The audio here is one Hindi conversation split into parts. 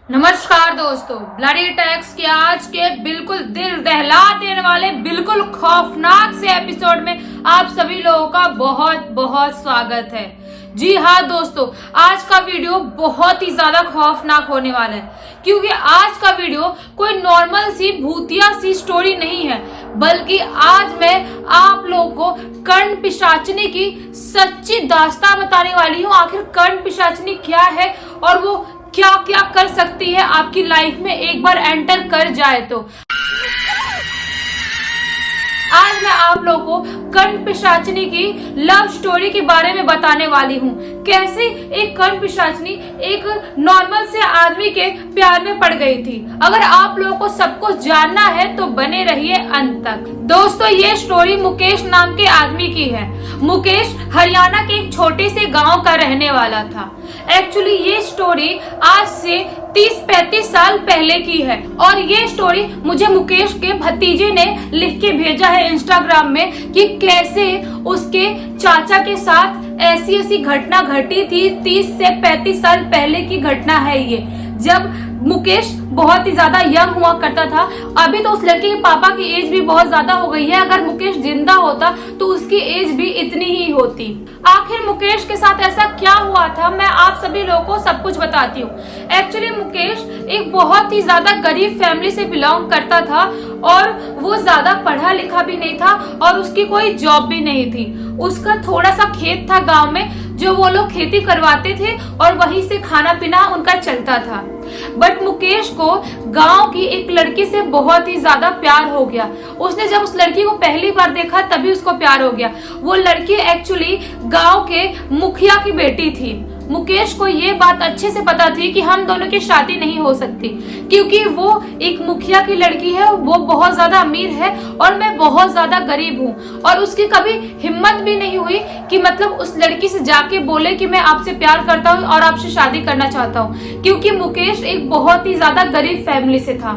नमस्कार दोस्तों, ब्लडी टैक्स के आज के बिल्कुल दिल दहला देने वाले बिल्कुल खौफनाक से एपिसोड में आप सभी लोगों का बहुत बहुत स्वागत है। जी हाँ दोस्तों, आज का वीडियो बहुत ही ज्यादा खौफनाक होने वाला है, क्योंकि आज का वीडियो कोई नॉर्मल सी भूतिया सी स्टोरी नहीं है, बल्कि आज मैं आप लोगों को कर्ण पिशाचनी की सच्ची दास्तां बताने वाली हूँ। आखिर कर्ण पिशाचनी क्या है और वो क्या क्या कर सकती है आपकी लाइफ में एक बार एंटर कर जाए तो। आज मैं आप लोगों को कर्ण पिशाचनी की लव स्टोरी के बारे में बताने वाली हूँ। कैसे एक कर्ण पिशाचनी एक नॉर्मल से आदमी के प्यार में पड़ गई थी। अगर आप लोगों को सब कुछ जानना है तो बने रहिए अंत तक। दोस्तों, ये स्टोरी मुकेश नाम के आदमी की है। मुकेश हरियाणा के एक छोटे से गांव का रहने वाला था। एक्चुअली ये स्टोरी आज से 30-35 साल पहले की है और ये स्टोरी मुझे मुकेश के भतीजे ने लिख के भेजा है इंस्टाग्राम में कि कैसे उसके चाचा के साथ ऐसी घटना घटी थी। 30 से 35 साल पहले की घटना है ये, जब मुकेश बहुत ही ज्यादा यंग हुआ करता था। अभी तो उस लड़के के पापा की एज भी बहुत ज्यादा हो गई है। अगर मुकेश जिंदा होता तो उसकी एज भी इतनी ही होती। आखिर मुकेश के साथ ऐसा क्या हुआ था, मैं आप सभी लोगों को सब कुछ बताती हूँ। एक्चुअली मुकेश एक बहुत ही ज्यादा गरीब फैमिली से बिलोंग करता था और वो ज्यादा पढ़ा लिखा भी नहीं था और उसकी कोई जॉब भी नहीं थी। उसका थोड़ा सा खेत था गांव में, जो वो लोग खेती करवाते थे और वहीं से खाना पीना उनका चलता था। बट मुकेश को गांव की एक लड़की से बहुत ही ज्यादा प्यार हो गया। उसने जब उस लड़की को पहली बार देखा तभी उसको प्यार हो गया। वो लड़की एक्चुअली गांव के मुखिया की बेटी थी। मुकेश को ये बात अच्छे से पता थी कि हम दोनों की शादी नहीं हो सकती, क्योंकि वो एक मुखिया की लड़की है, वो बहुत ज्यादा अमीर है और मैं बहुत ज्यादा गरीब हूँ। और उसकी कभी हिम्मत भी नहीं हुई कि मतलब उस लड़की से जाके बोले कि मैं आपसे प्यार करता हूँ और आपसे शादी करना चाहता हूँ, क्योंकि मुकेश एक बहुत ही ज्यादा गरीब फैमिली से था।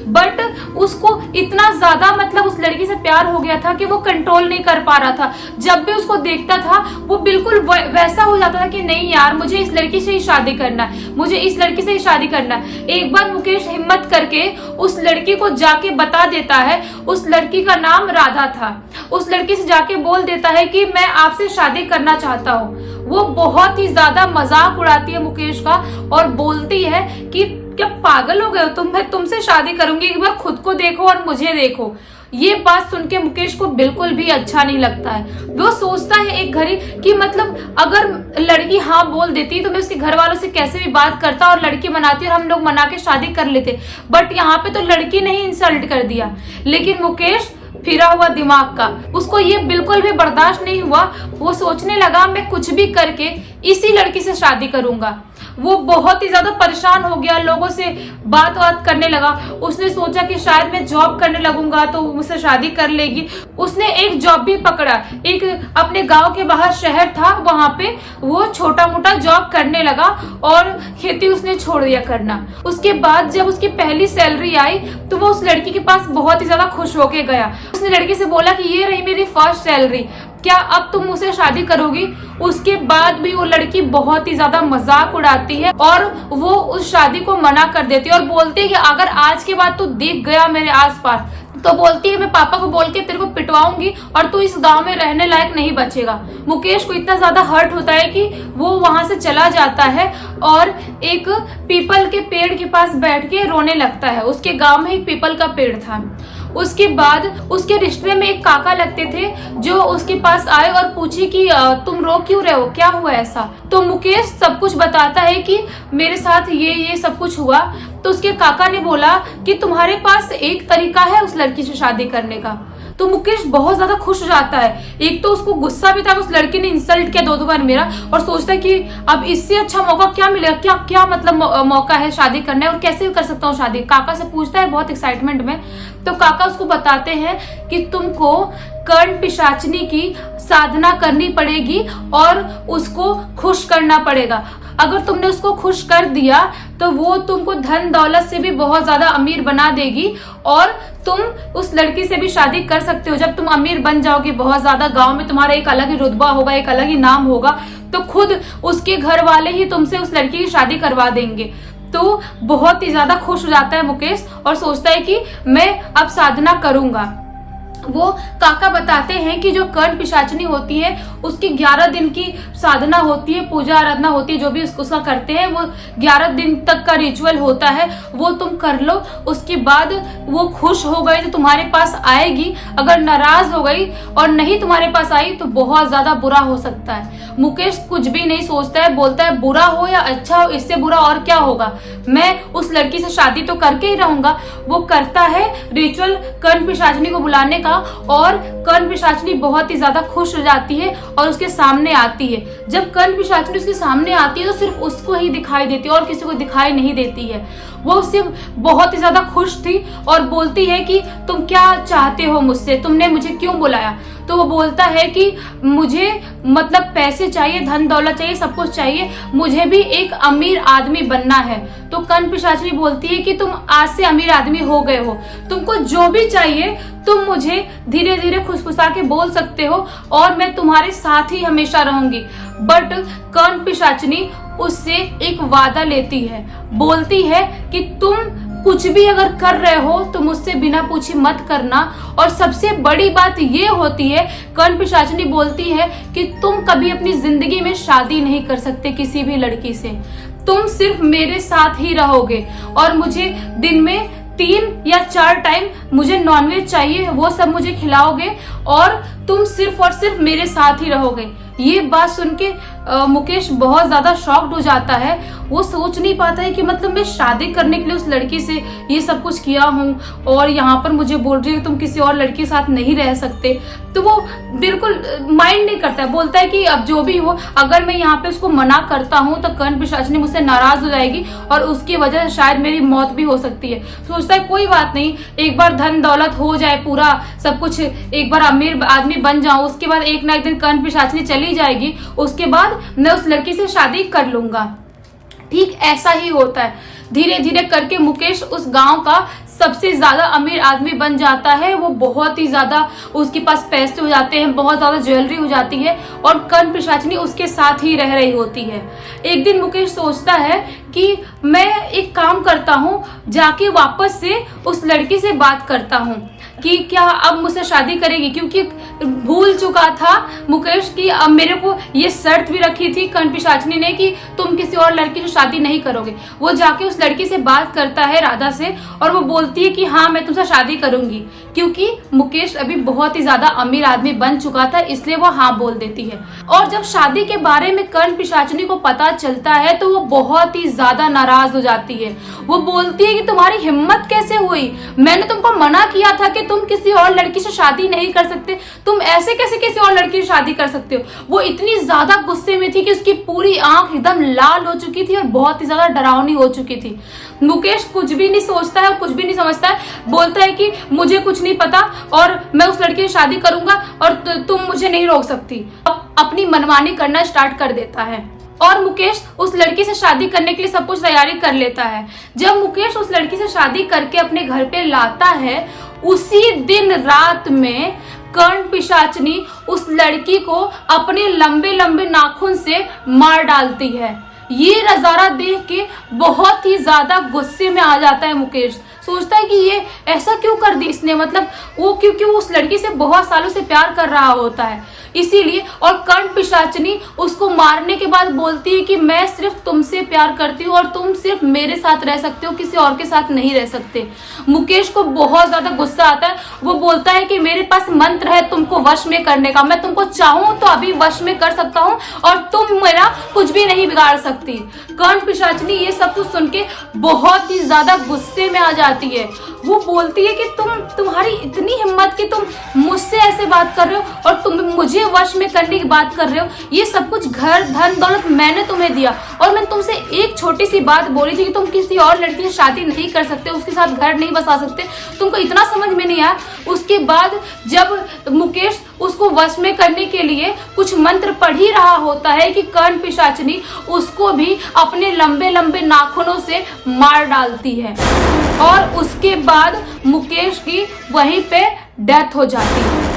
बट उसको इतना ज्यादा मतलब उस लड़की से प्यार हो गया था कि वो कंट्रोल नहीं कर पा रहा था। जब भी उसको देखता था वो बिल्कुल वैसा हो जाता था कि नहीं यार, मुझे इस लड़की से ही शादी करना है, मुझे इस लड़की से ही शादी करना है। एक बार मुकेश हिम्मत करके उस लड़की को जाके बता देता है। उस लड़की का नाम राधा था। उस लड़की से जाके बोल देता है कि मैं आपसे शादी करना चाहता हूँ। वो बहुत ही ज्यादा मजाक उड़ाती है मुकेश का और बोलती है कि क्या पागल हो गए हो तुम, मैं तुमसे शादी करूंगी, एक बार खुद को देखो और मुझे देखो। ये बात सुन के मुकेश को बिल्कुल भी अच्छा नहीं लगता है। वो सोचता है एक घड़ी कि मतलब अगर लड़की हाँ बोल देती तो मैं उसके घर वालों से कैसे भी बात करता और लड़की मनाती और हम लोग मना के शादी कर लेते। बट यहाँ पे तो लड़की ने ही इंसल्ट कर दिया। लेकिन मुकेश फिरा हुआ दिमाग का, उसको ये बिल्कुल भी बर्दाश्त नहीं हुआ। वो सोचने लगा मैं कुछ भी करके इसी लड़की से शादी करूंगा। वो बहुत ही ज्यादा परेशान हो गया, लोगों से बात करने लगा। उसने सोचा कि शायद मैं जॉब करने लगूंगा तो मुझसे शादी कर लेगी। उसने एक जॉब भी पकड़ा, एक अपने गांव के बाहर शहर था, वहां पे वो छोटा मोटा जॉब करने लगा और खेती उसने छोड़ दिया करना। उसके बाद जब उसकी पहली सैलरी आई तो वो उस लड़की के पास बहुत ही ज्यादा खुश होके गया। उसने लड़की से बोला कि ये रही मेरी फर्स्ट सैलरी, क्या अब तुम मुझसे शादी करोगी? उसके बाद भी वो लड़की बहुत ही ज्यादा मजाक उड़ाती है और वो उस शादी को मना कर देती है और बोलती है कि अगर आज के बाद तू दिख गया मेरे आसपास तो बोलती है मैं पापा को बोल के तेरे को पिटवाऊंगी और तू इस गांव में रहने लायक नहीं बचेगा। मुकेश को इतना ज्यादा हर्ट होता है कि वो वहां से चला जाता है और एक पीपल के पेड़ के पास बैठ के रोने लगता है। उसके गांव में एक पीपल का पेड़ था। उसके बाद उसके रिश्ते में एक काका लगते थे जो उसके पास आए और पूछे कि तुम रो क्यों रहे हो, क्या हुआ ऐसा? तो मुकेश सब कुछ बताता है कि मेरे साथ ये सब कुछ हुआ। तो उसके काका ने बोला कि तुम्हारे पास एक तरीका है उस लड़की से शादी करने का। तो मुकेश बहुत ज्यादा खुश हो जाता है। एक तो उसको गुस्सा भी था, उस लड़की ने इंसल्ट किया 2 बार मेरा, और सोचता है कि अब इससे अच्छा मौका क्या मिलेगा, क्या क्या मतलब मौका है शादी करने और कैसे कर सकता हूँ शादी। काका से पूछता है बहुत एक्साइटमेंट में। तो काका उसको बताते हैं कि तुमको कर्ण पिशाचनी की साधना करनी पड़ेगी और उसको खुश करना पड़ेगा। अगर तुमने उसको खुश कर दिया तो वो तुमको धन दौलत से भी बहुत ज्यादा अमीर बना देगी और तुम उस लड़की से भी शादी कर सकते हो। जब तुम अमीर बन जाओगे बहुत ज्यादा, गांव में तुम्हारा एक अलग ही रुतबा होगा, एक अलग ही नाम होगा, तो खुद उसके घर वाले ही तुमसे उस लड़की की शादी करवा देंगे। तो बहुत ही ज्यादा खुश हो जाता है मुकेश और सोचता है कि मैं अब साधना करूंगा। वो काका बताते हैं कि जो कर्ण पिशाचनी होती है उसकी 11 दिन की साधना होती है, पूजा आराधना होती है, जो भी उसका करते हैं वो 11 दिन तक का रिचुअल होता है, वो तुम कर लो। उसके बाद वो खुश हो गई तो तुम्हारे पास आएगी, अगर नाराज हो गई और नहीं तुम्हारे पास आई तो बहुत ज्यादा बुरा हो सकता है। मुकेश कुछ भी नहीं सोचता है, बोलता है बुरा हो या अच्छा हो, इससे बुरा और क्या होगा, मैं उस लड़की से शादी तो करके ही रहूंगा। वो करता है रिचुअल कर्ण पिशाचनी को बुलाने का और कर्ण पिशाचनी बहुत ही ज्यादा खुश हो जाती है और उसके सामने आती है। जब कर्ण पिशाचनी उसके सामने आती है तो सिर्फ उसको ही दिखाई देती है और किसी को दिखाई नहीं देती है। वो उससे बहुत ही ज्यादा खुश थी और बोलती है कि तुम क्या चाहते हो मुझसे, तुमने मुझे क्यों बुलाया। तो वो बोलता है कि मुझे मतलब पैसे चाहिए, धन दौलत चाहिए, सब कुछ चाहिए, मुझे भी एक अमीर आदमी बनना है। तो कर्ण पिशाचनी बोलती है कि तुम आज से अमीर आदमी हो गए हो, तुमको जो भी चाहिए तुम मुझे धीरे धीरे खुसखुसा के बोल सकते हो और मैं तुम्हारे साथ ही हमेशा रहूंगी। बट कर्ण पिशाचनी उससे एक वादा लेती है, बोलती है कि तुम कुछ भी अगर कर रहे हो तो मुझसे बिना पूछे मत करना। और सबसे बड़ी बात ये होती है, कर्ण पिशाचनी बोलती है कि तुम कभी अपनी जिंदगी में शादी नहीं कर सकते किसी भी लड़की से, तुम सिर्फ मेरे साथ ही रहोगे और मुझे दिन में 3 या 4 टाइम मुझे नॉनवेज चाहिए, वो सब मुझे खिलाओगे और तुम सिर्फ और सिर्फ मेरे साथ ही रहोगे। ये बात सुन के मुकेश बहुत ज्यादा शॉक्ड हो जाता है। वो सोच नहीं पाता है कि मतलब मैं शादी करने के लिए उस लड़की से ये सब कुछ किया हूँ और यहाँ पर मुझे बोल रही है तुम किसी और लड़की के साथ नहीं रह सकते। तो वो बिल्कुल माइंड नहीं करता है, बोलता है कि अब जो भी हो, अगर मैं यहाँ पे उसको मना करता हूँ तो कर्ण पिशाचनी मुझसे नाराज हो जाएगी और उसकी वजह से शायद मेरी मौत भी हो सकती है। सोचता है कोई बात नहीं, एक बार धन दौलत हो जाए, पूरा सब कुछ एक बार अमीर आदमी बन जाऊं, उसके बाद एक ना एक दिन कर्ण पिशाचनी चली जाएगी, उसके बाद मैं उस लड़की से शादी कर लूंगा। ठीक ऐसा ही होता है। धीरे धीरे करके मुकेश उस गांव का सबसे ज्यादा अमीर आदमी बन जाता है। वो बहुत ही ज्यादा, उसके पास पैसे हो जाते हैं, बहुत ज्यादा ज्वेलरी हो जाती है और कर्ण पिशाचनी उसके साथ ही रह रही होती है। एक दिन मुकेश सोचता है कि मैं एक काम करता हूँ, जाके वापस से उस लड़की से बात करता हूँ कि क्या अब मुझसे शादी करेगी, क्योंकि भूल चुका था मुकेश की अब मेरे को ये शर्त भी रखी थी कर्ण पिशाचनी ने कि तुम किसी और लड़की से शादी नहीं करोगे। वो जाके उस लड़की से बात करता है, राधा से, और वो बोलती है कि हाँ मैं तुमसे शादी करूंगी, क्योंकि मुकेश अभी बहुत ही ज्यादा अमीर आदमी बन चुका था, इसलिए वो हाँ बोल देती है। और जब शादी के बारे में कर्ण पिशाचनी को पता चलता है तो वो बहुत ही ज्यादा नाराज हो जाती है। वो बोलती है कि तुम्हारी हिम्मत कैसे हुई, मैंने तुमको मना किया था कि तुम किसी और लड़की से शादी नहीं कर सकते, तुम ऐसे कैसे किसी और लड़की से शादी कर सकते हो। वो इतनी ज्यादा गुस्से में थी कि उसकी पूरी आंख एकदम लाल हो चुकी थी और बहुत ही ज्यादा डरावनी हो चुकी थी। मुकेश कुछ भी नहीं सोचता है, कुछ भी नहीं समझता है, बोलता है कि मुझे कुछ नहीं पता और मैं उस लड़की से शादी करूंगा और तुम मुझे नहीं रोक सकती। अपनी मनमानी करना स्टार्ट कर देता है और मुकेश उस लड़की से शादी करने के लिए सब कुछ तैयारी कर लेता है। जब मुकेश उस लड़की से शादी करके अपने घर पे लाता है, उसी दिन रात में कर्ण पिशाचनी उस लड़की को अपने लंबे लंबे नाखून से मार डालती है। ये नजारा देख के बहुत ही ज्यादा गुस्से में आ जाता है मुकेश। सोचता है कि ये ऐसा क्यों कर दी इसने, मतलब वो क्योंकि वो उस लड़की से बहुत सालों से प्यार कर रहा होता है इसीलिए। और कर्ण पिशाचनी उसको मारने के बाद बोलती है कि मैं सिर्फ तुमसे प्यार करती हूँ और तुम सिर्फ मेरे साथ रह सकते हो, किसी और के साथ नहीं रह सकते। मुकेश को बहुत ज्यादा गुस्सा आता है। वो बोलता है कि मेरे पास मंत्र है तुमको वश में करने का, मैं तुमको चाहूं तो अभी वश में कर सकता हूँ और तुम मेरा कुछ भी नहीं बिगाड़ सकती। कर्ण पिशाचनी ये सब कुछ सुन के बहुत ही ज्यादा गुस्से में आ जाती है। वो बोलती है कि तुम्हारी इतनी हिम्मत कि तुम मुझसे ऐसे बात कर रहे हो और तुम मुझे वश में करने की बात कर रहे हो। ये सब कुछ घर धन दौलत मैंने तुम्हें दिया और मैं तुमसे एक छोटी सी बात बोली थी कि तुम किसी और लड़की से शादी नहीं कर सकते, उसके साथ घर नहीं बसा सकते, तुमको इतना समझ में नहीं आया। उसके बाद जब मुकेश उसको वश में करने के लिए कुछ मंत्र पढ़ ही रहा होता है कि कर्ण पिशाचनी उसको भी अपने लंबे लंबे नाखूनों से मार डालती है और उसके बाद मुकेश की वहीं पे डेथ हो जाती है।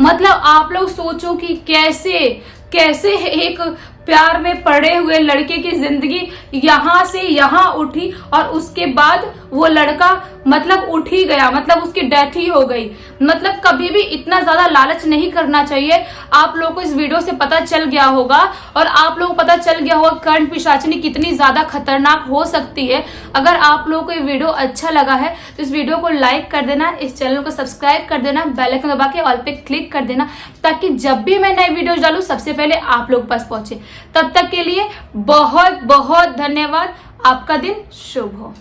मतलब आप लोग सोचो कि कैसे एक प्यार में पड़े हुए लड़के की जिंदगी यहाँ से यहाँ उठी और उसके बाद वो लड़का मतलब उठ ही गया, मतलब उसकी डेथ ही हो गई। मतलब कभी भी इतना ज्यादा लालच नहीं करना चाहिए। आप लोगों को इस वीडियो से पता चल गया होगा और आप लोगों को पता चल गया होगा कर्ण पिशाचिनी कितनी ज्यादा खतरनाक हो सकती है। अगर आप लोगों को ये वीडियो अच्छा लगा है तो इस वीडियो को लाइक कर देना, इस चैनल को सब्सक्राइब कर देना, बेल आइकन दबा के ऑल पे क्लिक कर देना, ताकि जब भी मैं नए वीडियो डालूं सबसे पहले आप लोग पास पहुंचे। तब तक के लिए बहुत बहुत धन्यवाद। आपका दिन शुभ हो।